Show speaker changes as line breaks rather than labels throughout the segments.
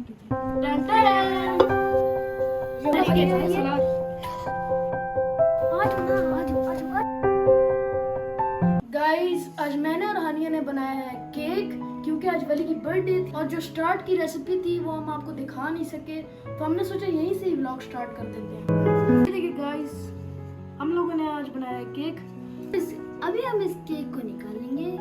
Guys आज मैंने और हानिया ने बनाया है केक, क्योंकि आज वली की बर्थडे थी और जो स्टार्ट की रेसिपी थी वो हम आपको दिखा नहीं सके, तो हमने सोचा यहीं से ही व्लॉग स्टार्ट कर देते हैं। देखिए गाइस, हम लोगों ने आज बनाया है केक।
अभी हम इस केक को निकालेंगे।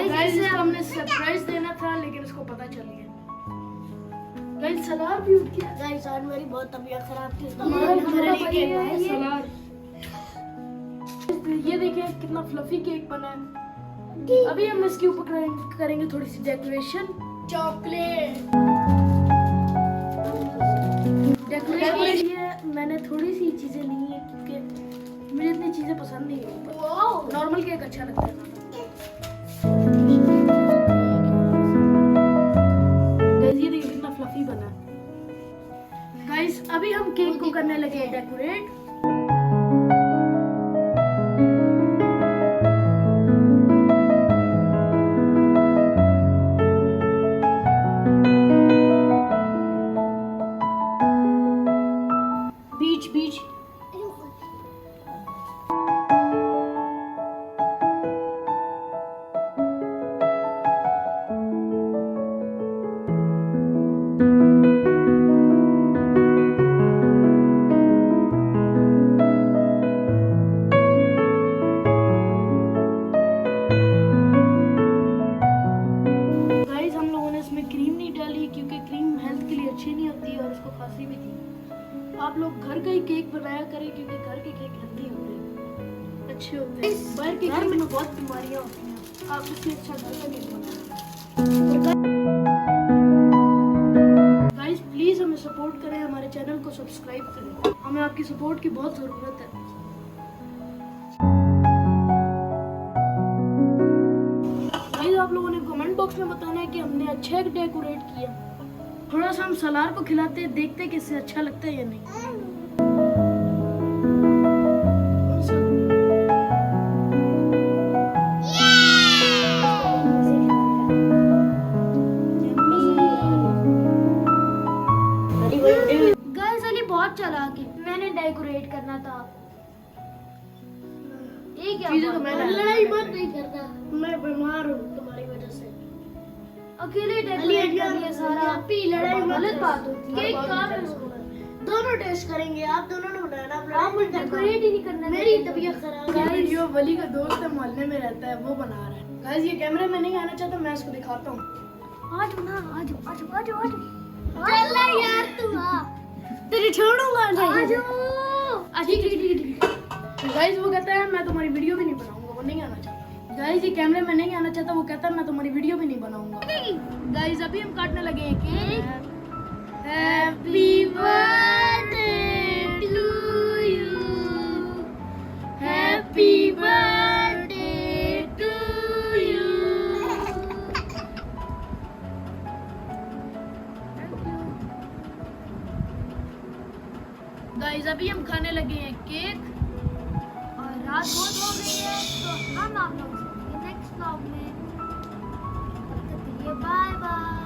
गाइस हमने सरप्राइज देना था लेकिन उसको पता चल गया। गाइस सलार भी उठ गया।
गाइस आज मेरी बहुत तबीयत खराब थी।
सलार ये देखिए कितना फ्लफी केक बना है। अभी हम इसके ऊपर करेंगे थोड़ी सी डेकोरेशन।
चॉकलेट
डेकोरेशन के लिए मैंने थोड़ी सी चीजें ली है क्योंकि मुझे इतनी चीजें पसंद नहीं है। नॉर्मल केक अच्छा लगता है। गाइस ये देखिए कितना फ्लफी बना है। गाइस अभी हम केक को करने लगे डेकोरेट। बीच क्योंकि क्रीम हेल्थ के लिए अच्छी नहीं होती और उसको खांसी भी थी। आप लोग घर का ही केक बनाया करें क्योंकि घर के केक हेल्दी होते हैं, अच्छे होते हैं। बाहर के केक में बहुत बीमारियां होती हैं। आप इससे अच्छा घर का केक बनाएं। गाइस प्लीज हमें सपोर्ट करें, हमारे चैनल को सब्सक्राइब करें, हमें आपकी सपोर्ट की बहुत जरूरत है। आप लोगों ने कमेंट बॉक्स में बताना है कि हमने अच्छा डेकोरेट किया। थोड़ा सा हम सलार को खिलाते हैं, देखते हैं किससे अच्छा लगता है या नहीं।
गाइस अली बहुत चालाक है। मैंने डेकोरेट करना था। ये क्या
चीजें तो मैंने
लड़ाई मत नहीं करना।
मैं बीमार हूँ तुम्हारी वजह से।
अकेले डेकोरेट कर लिया सारा।
लड़ाई
गलत बात होती है।
केक कहाँ पे
दोनों टेस्ट करेंगे। आप दोनों ने बनाना।
आप
डेकोरेट ही नहीं करना। मेरी तबीयत खराब है।
गाइस ये वली का दोस्त है, मोहल्ले में रहता है, वो बना रहा है। गाइस ये कैमरे में नहीं आना चाहता, मैं इसको दिखाता हूँ।
आज ना आज चल यार तू आ। तेरे छोड़ूंगा नहीं। आज
ठीक। गाइस वो कहता है मैं तुम्हारी वीडियो भी नहीं बनाऊंगा, वो नहीं आना चाहता। गाइस ये कैमरे में नहीं आना चाहता, वो कहता है मैं तुम्हारी वीडियो भी नहीं बनाऊंगा। गाइस अभी हम काटने लगे हैं cake. Happy birthday to you, happy birthday to you. Guys अभी हम खाने लगे हैं केक
और रात बहुत हो गई है, तो हम आप लोगों से नेक्स्ट व्लॉग में। Bye bye.